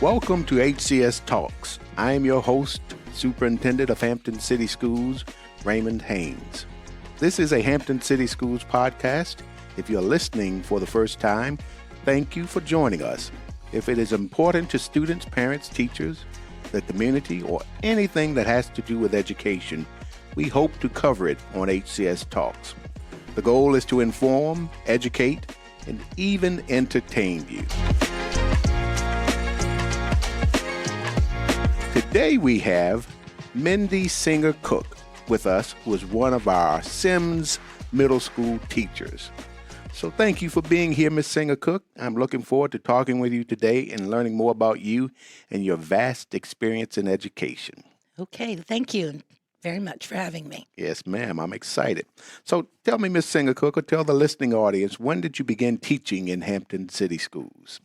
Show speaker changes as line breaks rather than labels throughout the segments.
Welcome to HCS Talks. I am your host, Superintendent of Hampton City Schools, Raymond Haynes. This is a Hampton City Schools podcast. If you're listening for the first time, thank you for joining us. If it is important to students, parents, teachers, the community, or anything that has to do with education, we hope to cover it on HCS Talks. The goal is to inform, educate, and even entertain you. Today we have Mindy Singer Cook with us, who is one of our Syms Middle School teachers. So thank you for being here, Ms. Singer Cook. I'm looking forward to talking with you today and learning more about you and your vast experience in education.
Okay, thank you very much for having me.
Yes, ma'am. I'm excited. So tell me, Ms. Singer Cook, or tell the listening audience, when did you begin teaching in Hampton City Schools?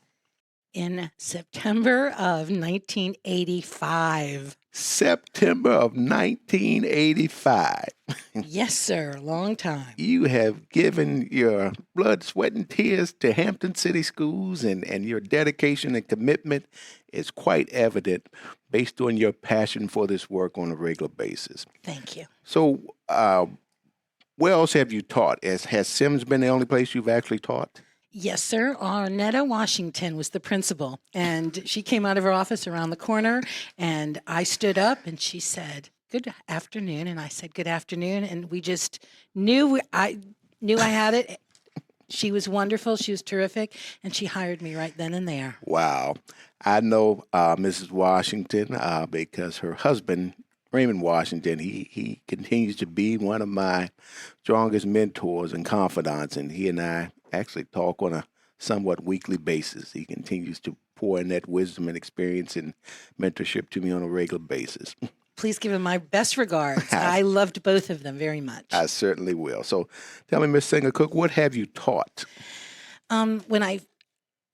In September of 1985.
September of 1985.
Yes, sir. Long time.
You have given your blood, sweat, and tears to Hampton City Schools, and your dedication and commitment is quite evident based on your passion for this work on a regular basis.
Thank you.
So, where else have you taught? Has Syms been the only place you've actually taught?
Yes, sir. Arnetta Washington was the principal, and she came out of her office around the corner, and I stood up, and she said, "Good afternoon," and I said, "Good afternoon," and we just knew I had it. She was wonderful. She was terrific, and she hired me right then and there.
Wow. I know Mrs. Washington because her husband, Raymond Washington, he continues to be one of my strongest mentors and confidants, and he and I actually talk on a somewhat weekly basis. He continues to pour in that wisdom and experience and mentorship to me on a regular basis.
Please give him my best regards. I loved both of them very much.
I certainly will. So tell me, Ms. Singer Cook, what have you taught?
When I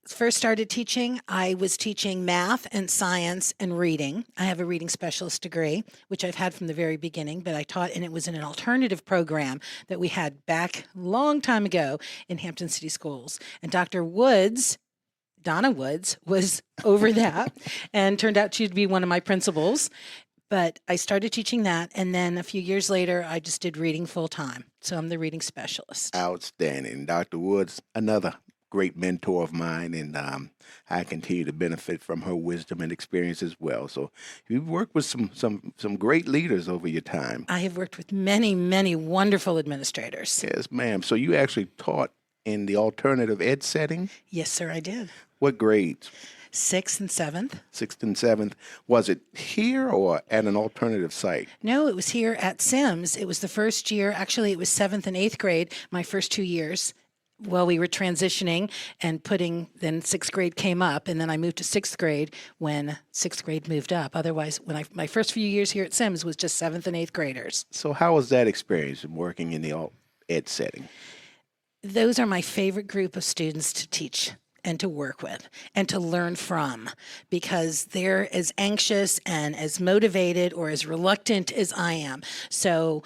first started teaching, I was teaching math and science and reading. I have a reading specialist degree, which I've had from the very beginning, but I taught, and it was in an alternative program that we had back a long time ago in Hampton City Schools. And Dr. Woods, Donna Woods, was over that and turned out to be one of my principals. But I started teaching that, and then a few years later, I just did reading full time. So I'm the reading specialist.
Outstanding. Dr. Woods, another great mentor of mine, and I continue to benefit from her wisdom and experience as well. So you've worked with some great leaders over your time.
I have worked with many, many wonderful administrators.
Yes, ma'am. So you actually taught in the alternative ed setting?
Yes, sir, I did.
What grades?
6th and 7th.
6th and 7th. Was it here or at an alternative site?
No, it was here at Syms. It was the first year. Actually, it was 7th and 8th grade, my first 2 years. Well, we were transitioning and then 6th grade came up, and then I moved to 6th grade when 6th grade moved up. Otherwise, my first few years here at Syms was just 7th and 8th graders.
So how was that experience of working in the alt ed setting?
Those are my favorite group of students to teach and to work with and to learn from, because they're as anxious and as motivated or as reluctant as I am. So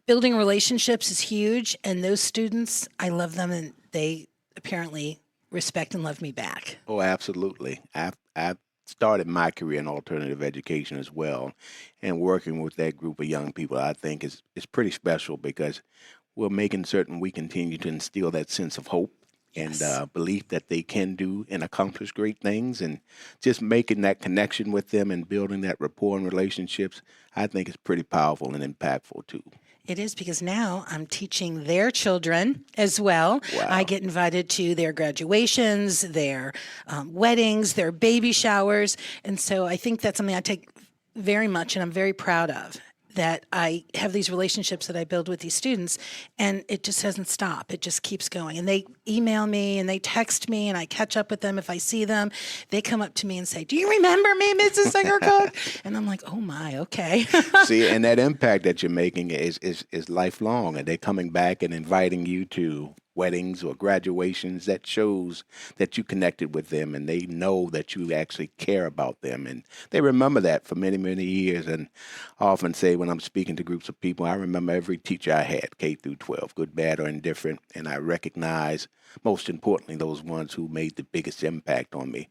building relationships is huge, and those students, I love them, and they apparently respect and love me back.
Oh, absolutely. I started my career in alternative education as well, and working with that group of young people, I think is pretty special, because we're making certain we continue to instill that sense of hope and belief that they can do and accomplish great things, and just making that connection with them and building that rapport and relationships, I think is pretty powerful and impactful too.
It is, because now I'm teaching their children as well.
Wow.
I get invited to their graduations, their weddings, their baby showers. And so I think that's something I take very much and I'm very proud of, that I have these relationships that I build with these students, and it just doesn't stop. It just keeps going. And they email me and they text me, and I catch up with them if I see them. They come up to me and say, "Do you remember me, Mrs. Singer Cook?" And I'm like, "Oh my, okay."
See, and that impact that you're making is lifelong, and they're coming back and inviting you to weddings or graduations, that shows that you connected with them and they know that you actually care about them. And they remember that for many, many years. And I often say when I'm speaking to groups of people, I remember every teacher I had, K through 12, good, bad, or indifferent. And I recognize, most importantly, those ones who made the biggest impact on me.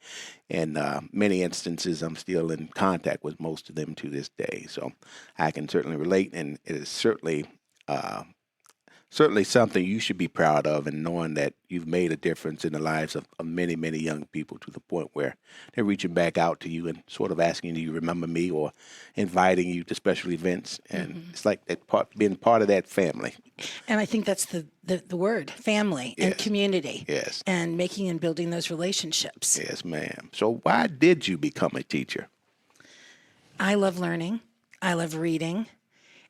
In many instances, I'm still in contact with most of them to this day. So I can certainly relate, and it is certainly something you should be proud of, and knowing that you've made a difference in the lives of many, many young people to the point where they're reaching back out to you and sort of asking you, remember me, or inviting you to special events. And it's like that being part of that family.
And I think that's the word, family and community.
Yes.
And making and building those relationships.
Yes, ma'am. So why did you become a teacher?
I love learning. I love reading.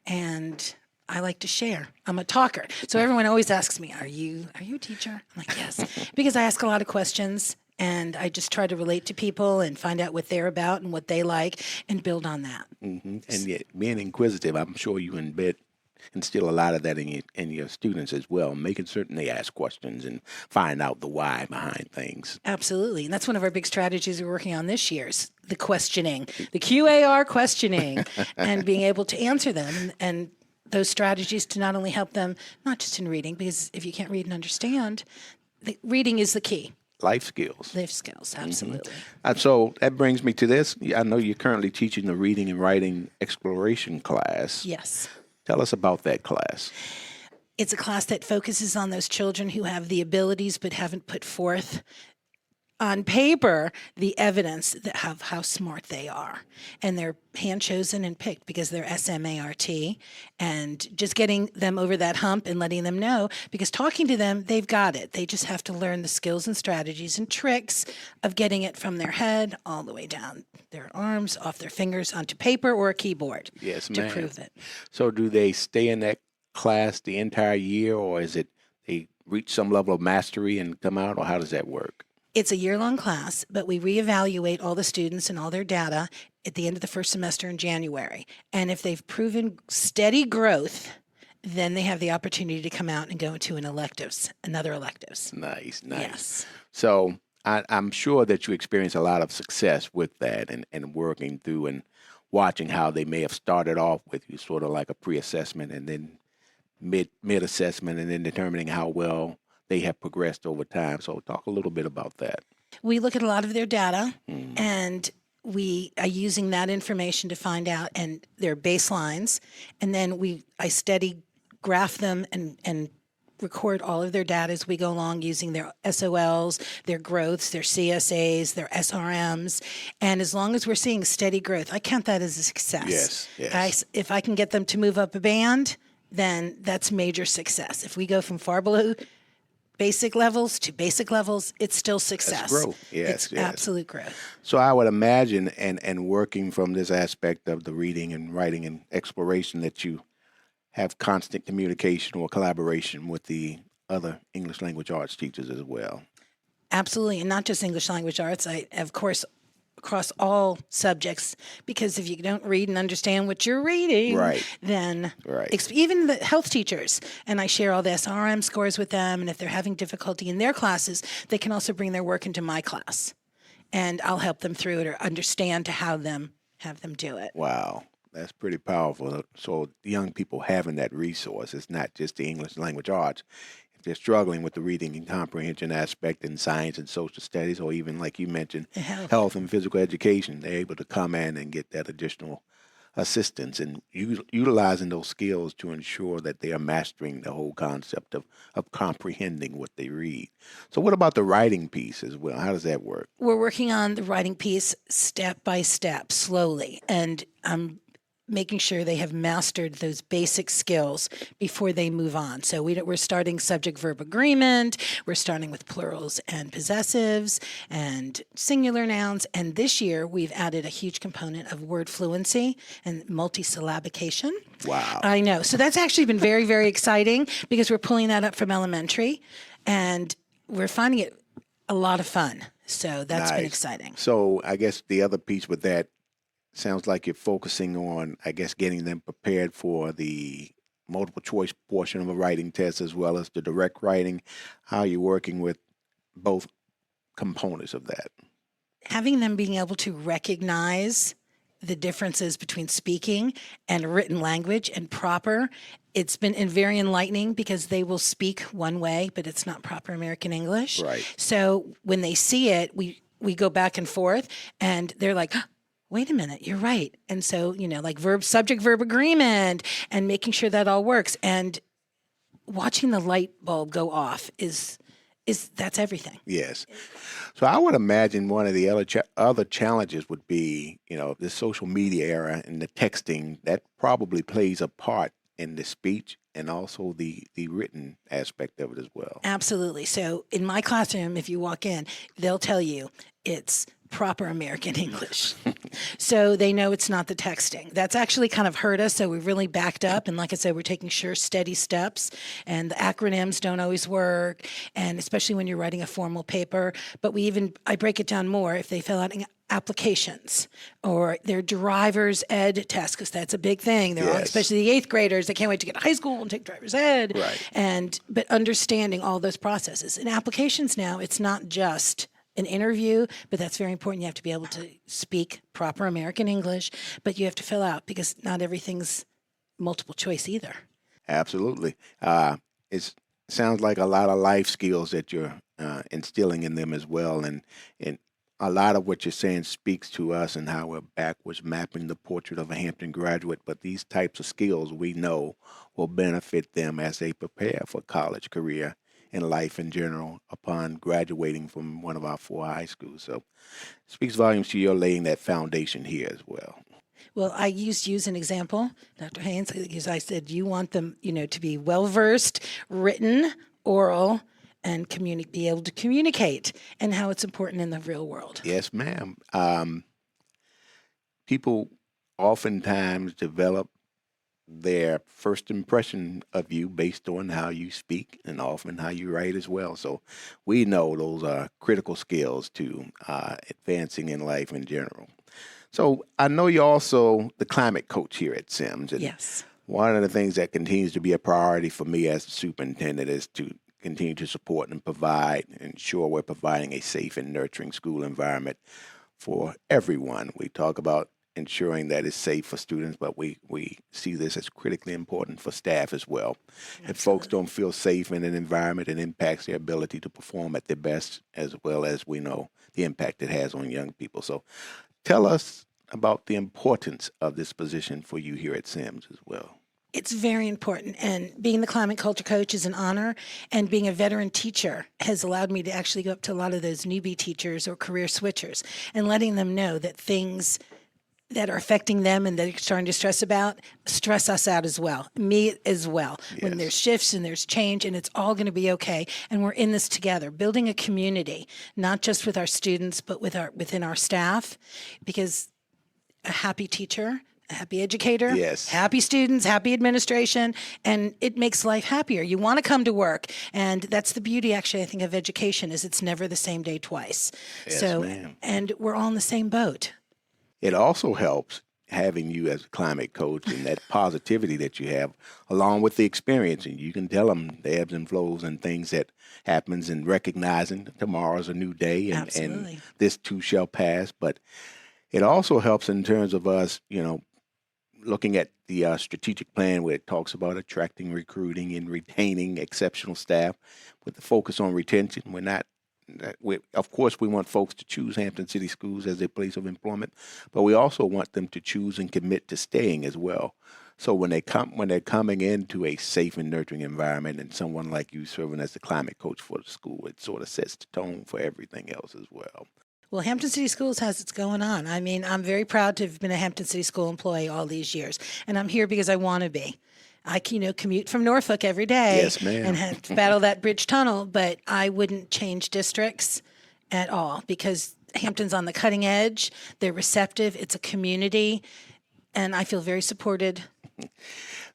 And I like to share. I'm a talker. So everyone always asks me, are you a teacher? I'm like, yes. Because I ask a lot of questions and I just try to relate to people and find out what they're about and what they like and build on that.
Mm-hmm. And yet being inquisitive, I'm sure you instill a lot of that in your students as well, making certain they ask questions and find out the why behind things.
Absolutely. And that's one of our big strategies we're working on this year is the questioning, the QAR questioning, and being able to answer them and those strategies to not only help them, not just in reading, because if you can't read and understand, reading is the key.
Life skills.
Life skills, absolutely.
So that brings me to this. I know you're currently teaching the reading and writing exploration class.
Yes.
Tell us about that class.
It's a class that focuses on those children who have the abilities but haven't put forth on paper the evidence of how smart they are. And they're hand-chosen and picked because they're SMART. And just getting them over that hump and letting them know, because talking to them, they've got it. They just have to learn the skills and strategies and tricks of getting it from their head all the way down their arms, off their fingers, onto paper or a keyboard.
Yes,
to
ma'am.
prove it.
So do they stay in that class the entire year, or is it they reach some level of mastery and come out, or how does that work?
It's a year-long class, but we reevaluate all the students and all their data at the end of the first semester in January. And if they've proven steady growth, then they have the opportunity to come out and go into another electives.
Nice.
Yes.
So I'm sure that you experience a lot of success with that and working through and watching how they may have started off with you, sort of like a pre-assessment and then mid-assessment, and then determining how well they have progressed over time. So talk a little bit about that.
We look at a lot of their data, and we are using that information to find out and their baselines, and then I steady graph them and record all of their data as we go along using their SOLs, their growths, their CSAs, their SRMs. And as long as we're seeing steady growth, I count that as a success.
Yes.
If I can get them to move up a band, then that's major success. If we go from far below basic levels to basic levels, it's still success.
That's growth. Yes,
it's absolute growth.
So I would imagine, and working from this aspect of the reading and writing and exploration, that you have constant communication or collaboration with the other English language arts teachers as well.
Absolutely, and not just English language arts. I, of course, across all subjects, because if you don't read and understand what you're reading, then even the health teachers, and I share all the SRM scores with them, and if they're having difficulty in their classes, they can also bring their work into my class, and I'll help them through it or understand to have them do it.
Wow. That's pretty powerful. So young people having that resource, it's not just the English language arts. If they're struggling with the reading and comprehension aspect in science and social studies, or even like you mentioned, health and physical education, they're able to come in and get that additional assistance and utilizing those skills to ensure that they are mastering the whole concept of comprehending what they read. So what about the writing piece as well? How does that work?
We're working on the writing piece step by step, slowly, and I'm making sure they have mastered those basic skills before they move on. So we're starting subject-verb agreement, we're starting with plurals and possessives and singular nouns, and this year we've added a huge component of word fluency and multisyllabication.
Wow.
I know. So that's actually been very, very exciting because we're pulling that up from elementary, and we're finding it a lot of fun. So that's been exciting.
So I guess the other piece with that, sounds like you're focusing on, I guess, getting them prepared for the multiple choice portion of a writing test as well as the direct writing. How are you working with both components of that?
Having them being able to recognize the differences between speaking and written language and proper, it's been very enlightening because they will speak one way, but it's not proper American English.
Right.
So when they see it, we go back and forth and they're like, wait a minute, you're right. And so, like subject, verb agreement and making sure that all works. And watching the light bulb go off is that's everything.
Yes. So I would imagine one of the other challenges would be, the social media era and the texting that probably plays a part in the speech and also the written aspect of it as well.
Absolutely. So in my classroom, if you walk in, they'll tell you it's proper American English. So they know it's not the texting. That's actually kind of hurt us. So we've really backed up. And like I said, we're taking sure, steady steps. And the acronyms don't always work. And especially when you're writing a formal paper. But I break it down more if they fill out applications or their driver's ed test, because that's a big thing. They're all, especially the 8th graders, they can't wait to get to high school and take driver's ed.
Right.
But understanding all those processes. In applications now, it's not just an interview, but that's very important. You have to be able to speak proper American English, but you have to fill out because not everything's multiple choice either.
Absolutely. It sounds like a lot of life skills that you're instilling in them as well. And a lot of what you're saying speaks to us and how we're backwards mapping the portrait of a Hampton graduate. But these types of skills we know will benefit them as they prepare for college career and life in general upon graduating from one of our 4 high schools. So it speaks volumes to your laying that foundation here as well.
Well, I used you as an example, Dr. Haynes, because I said you want them, to be well-versed, written, oral, and be able to communicate and how it's important in the real world.
Yes, ma'am. People oftentimes develop their first impression of you based on how you speak and often how you write as well. So we know those are critical skills to advancing in life in general. So I know you're also the climate coach here at Syms. And
yes.
One of the things that continues to be a priority for me as the superintendent is to continue to support and provide, ensure we're providing a safe and nurturing school environment for everyone. We talk about ensuring that it's safe for students, but we see this as critically important for staff as well. Absolutely. If folks don't feel safe in an environment, it impacts their ability to perform at their best, as well as we know the impact it has on young people. So tell us about the importance of this position for you here at Syms as well.
It's very important, and being the climate culture coach is an honor, and being a veteran teacher has allowed me to actually go up to a lot of those newbie teachers or career switchers and letting them know that things that are affecting them and that they're starting to stress us out as well, me as well. Yes. When there's shifts and there's change, and it's all going to be okay, and we're in this together, building a community, not just with our students, but within our staff, because a happy teacher, a happy educator,
yes,
happy students, happy administration, and it makes life happier. You want to come to work, and that's the beauty, actually, I think, of education, is it's never the same day twice.
Yes,
so,
ma'am.
And we're all in the same boat.
It also helps having you as a climate coach and that positivity that you have, along with the experience, and you can tell them the ebbs and flows and things that happens, and recognizing tomorrow's a new day, and this too shall pass. But it also helps in terms of us, looking at the strategic plan where it talks about attracting, recruiting, and retaining exceptional staff with the focus on retention. Of course, we want folks to choose Hampton City Schools as their place of employment, but we also want them to choose and commit to staying as well. So when they're coming into a safe and nurturing environment, and someone like you serving as the climate coach for the school, it sort of sets the tone for everything else as well.
Well, Hampton City Schools has its going on. I mean, I'm very proud to have been a Hampton City School employee all these years, and I'm here because I want to be. I commute from Norfolk every day,
yes, ma'am,
and have to battle that bridge tunnel, but I wouldn't change districts at all because Hampton's on the cutting edge. They're receptive. It's a community, and I feel very supported.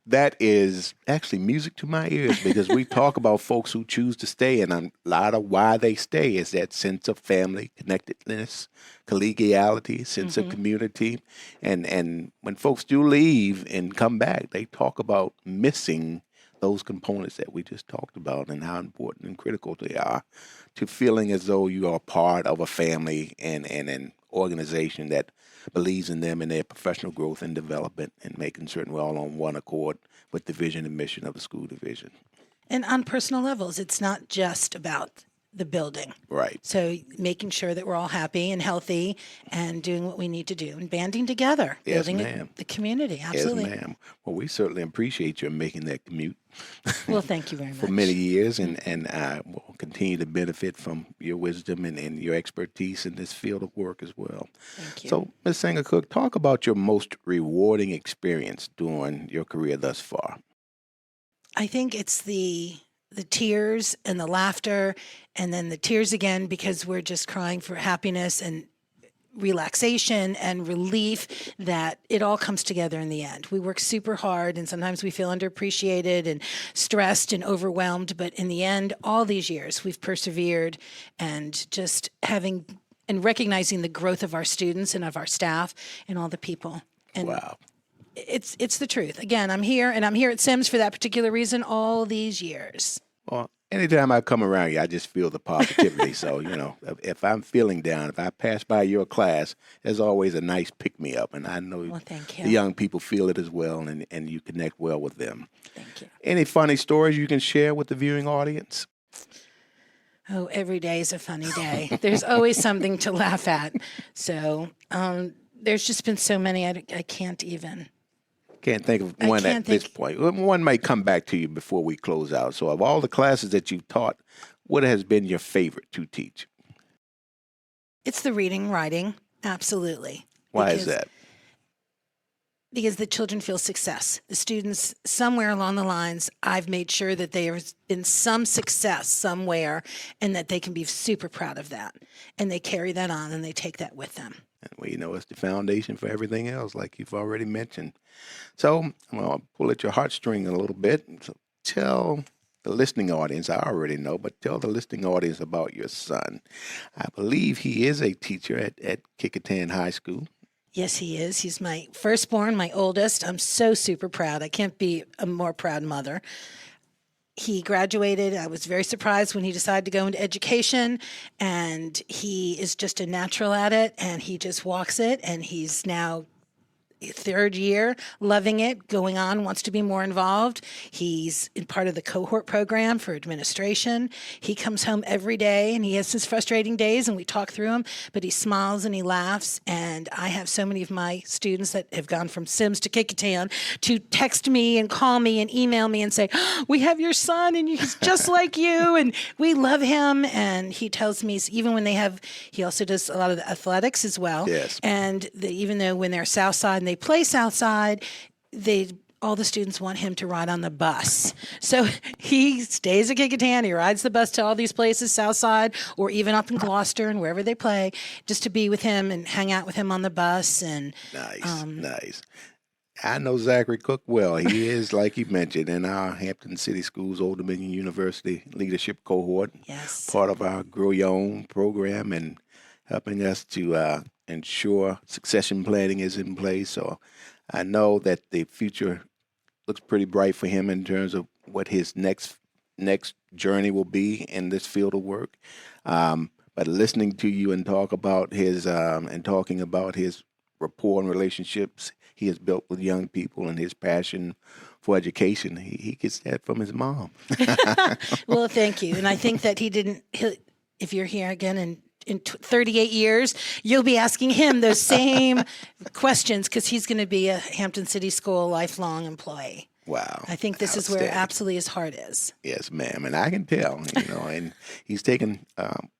That is actually music to my ears because we talk about folks who choose to stay, and a lot of why they stay is that sense of family connectedness, collegiality, sense of community. And when folks do leave and come back, they talk about missing those components that we just talked about and how important and critical they are to feeling as though you are part of a family and an organization that believes in them and their professional growth and development and making certain we're all on one accord with the vision and mission of the school division.
And on personal levels, it's not just about the building.
Right.
So making sure that we're all happy and healthy and doing what we need to do and banding together,
Yes,
building
ma'am.
the community. Absolutely.
Yes, ma'am. Well, we certainly appreciate your making that commute.
Well, thank you very much.
For many years, and I will continue to benefit from your wisdom and your expertise in this field of work as well.
Thank you.
So, Ms. Singer Cook, talk about your most rewarding experience during your career thus far.
I think it's the tears and the laughter and then the tears again because we're just crying for happiness and relaxation and relief that it all comes together in the end. We work super hard and sometimes we feel underappreciated and stressed and overwhelmed, but in the end, all these years we've persevered and just having and recognizing the growth of our students and of our staff and all the people. And
wow.
It's the truth. Again, I'm here at Syms for that particular reason all these years.
Well, anytime I come around you, I just feel the positivity. So, if I'm feeling down, if I pass by your class, there's always a nice pick-me-up. And I know
thank you.
The young people feel it as well, and you connect well with them.
Thank you.
Any funny stories you can share with the viewing audience?
Oh, every day is a funny day. There's always something to laugh at. So there's just been so many, I can't even.
Can't think of one at this point. One may come back to you before we close out. So of all the classes that you've taught, what has been your favorite to teach?
It's the reading, writing, absolutely.
Why is that?
Because the children feel success. The students, somewhere along the lines, I've made sure that there's been some success somewhere and that they can be super proud of that. And they carry that on and they take that with them.
Well, it's the foundation for everything else, like you've already mentioned. So I'll pull at your heartstring a little bit. So tell the listening audience, I already know, but tell the listening audience about your son. I believe he is a teacher at Kecoughtan High School.
Yes, he is. He's my firstborn, my oldest. I'm so super proud. I can't be a more proud mother. He graduated. I was very surprised when he decided to go into education, and he is just a natural at it, and he just walks it, and he's now third year, loving it, going on, wants to be more involved. He's in part of the cohort program for administration. He comes home every day and he has his frustrating days and we talk through them, but he smiles and he laughs. And I have so many of my students that have gone from Syms to Kecoughtan to text me and call me and email me and say, oh, we have your son and he's just like you and we love him. And he tells me, even when he also does a lot of the athletics as well.
Yes.
And even though when they're Southside and they play Southside, all the students want him to ride on the bus. So he stays at Kecoughtan. He rides the bus to all these places, Southside, or even up in Gloucester and wherever they play, just to be with him and hang out with him on the bus. And
Nice. I know Zachary Cook well. He is, like you mentioned, in our Hampton City Schools, Old Dominion University leadership cohort.
Yes.
Part of our Grow Your Own program and helping us to ensure succession planning is in place. So I know that the future looks pretty bright for him in terms of what his next journey will be in this field of work. But listening to you and talking about his rapport and relationships he has built with young people and his passion for education, he gets that from his mom.
Well, thank you. And I think that if you're here again in 38 years, you'll be asking him those same questions because he's going to be a Hampton City School lifelong employee.
Wow.
I think this is where absolutely his heart is.
Yes, ma'am. And I can tell, and he's taken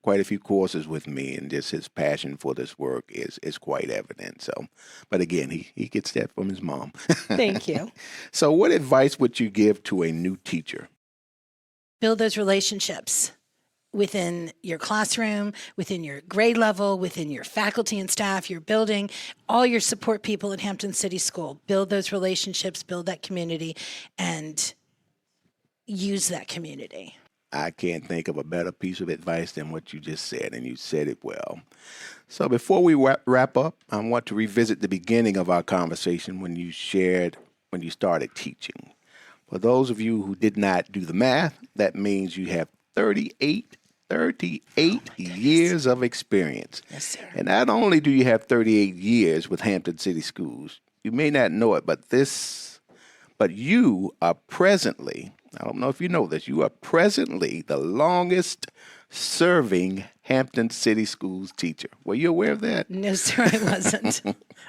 quite a few courses with me, and just his passion for this work is quite evident. So, but again, he gets that from his mom.
Thank you.
So what advice would you give to a new teacher?
Build those relationships. within your classroom, within your grade level, within your faculty and staff, your building, all your support people at Hampton City School. Build those relationships, build that community, and use that community.
I can't think of a better piece of advice than what you just said, and you said it well. So before we wrap up, I want to revisit the beginning of our conversation when you started teaching. For those of you who did not do the math, that means you have 38 years of experience.
Yes, sir.
And not only do you have 38 years with Hampton City Schools, you may not know it, but you are presently, I don't know if you know this, you are presently the longest serving Hampton City Schools teacher. Were you aware of that?
No, sir, I wasn't.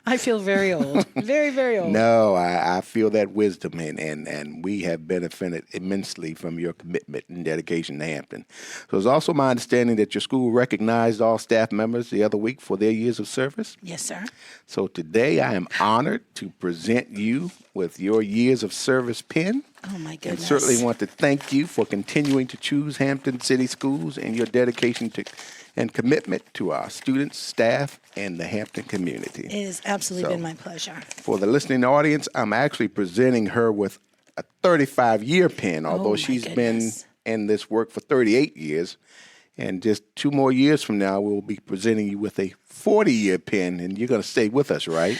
I feel very old. Very, very old.
No, I feel that wisdom, and we have benefited immensely from your commitment and dedication to Hampton. So it's also my understanding that your school recognized all staff members the other week for their years of service.
Yes, sir.
So today I am honored to present you with your years of service pin.
Oh, my goodness.
And certainly want to thank you for continuing to choose Hampton City Schools and your dedication to and commitment to our students, staff, and the Hampton community.
It has absolutely been my pleasure.
For the listening audience, I'm actually presenting her with a 35-year pin, although she's been in this work for 38 years. And just 2 more years from now, we'll be presenting you with a 40-year pin, and you're going to stay with us, right?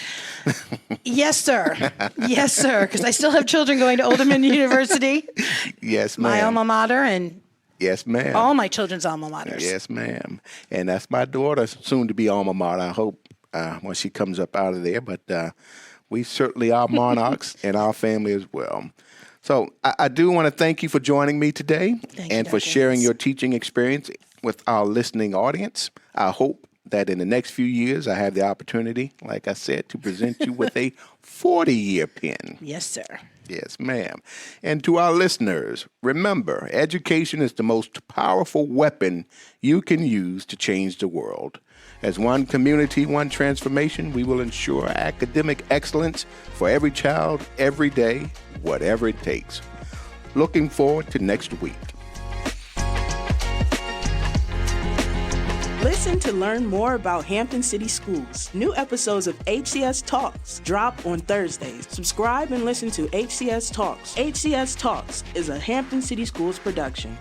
Yes, sir. Yes, sir, because I still have children going to Old Dominion University.
Yes, ma'am.
My alma mater, and
yes, ma'am.
All my children's alma maters.
Yes, ma'am. And that's my daughter, soon to be alma mater, I hope, when she comes up out of there. But we certainly are monarchs in our family as well. So I do want to thank you for joining me today and for sharing your teaching experience with our listening audience. I hope that in the next few years I have the opportunity, like I said, to present you with a 40-year pin.
Yes, sir.
Yes, ma'am. And to our listeners, remember, education is the most powerful weapon you can use to change the world. As one community, one transformation, we will ensure academic excellence for every child, every day, whatever it takes. Looking forward to next week.
Listen to learn more about Hampton City Schools. New episodes of HCS Talks drop on Thursdays. Subscribe and listen to HCS Talks. HCS Talks is a Hampton City Schools production.